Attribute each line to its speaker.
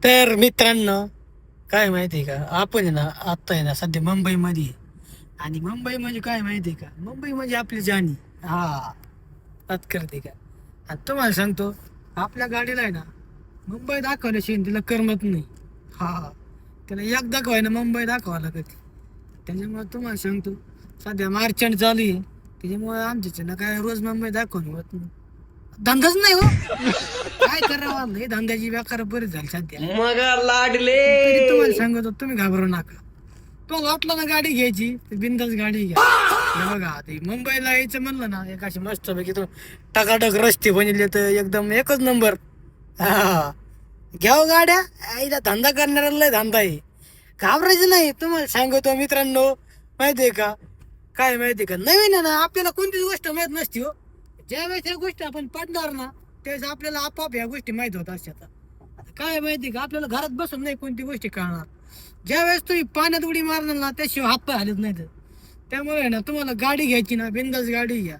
Speaker 1: तर मित्रांनो, काय माहिती का, आपण आहे ना आता आहे ना सध्या मुंबईमध्ये आहे. आणि मुंबई म्हणजे काय माहिती का, मुंबई म्हणजे आपली जाणी. हा, करते का. आणि तुम्हाला सांगतो, आपल्या गाडीला आहे ना मुंबई दाखवल्याशिवाय तिला करमत नाही. हा, त्याला एक दाखवाय ना मुंबई दाखवा लागत. त्याच्यामुळे तुम्हाला सांगतो, सध्या मार्चंट चालू आहे. त्याच्यामुळे आमच्या ना काय रोज मुंबई दाखवून होत नाही. धंदाच नाही हो. काय करावं, हे धंद्याची व्याकार बरी झाली सध्या.
Speaker 2: मग लाडले
Speaker 1: तरी तुम्हाला सांगतो, तुम्ही घाबरू नका. तुम्हाला वाटलं ना गाडी घ्यायची तर बिंदास गाडी घ्या. हे बघा, ते मुंबईला यायचं म्हणलं ना, एक अशी मस्त पैकी तो टकाटक रस्ते बनले तर एकदम एकच नंबर. हा, घ्याव गाड्या. आईला धंदा करणाऱ्याला लय धंदा आहे. घाबरायचं नाही. तुम्हाला सांगतो मित्रांनो, माहितीये का, काय माहितीये का, नवीन आहे ना, आपल्याला कोणतीच गोष्ट माहित नसते हो. ज्यावेळेस ह्या गोष्टी आपण पडणार ना, त्यावेळेस आपल्याला आपोआप ह्या गोष्टी माहित होत असतात. आता काय माहिती का, आपल्याला घरात बसून नाही कोणती गोष्टी कळणार. ज्यावेळेस तुम्ही पाण्यात उडी मारणार ना, त्याशिवाय हात पाय हलत नाही. त्यामुळे ना तुम्हाला गाडी घ्यायची ना, बिंदास गाडी घ्या.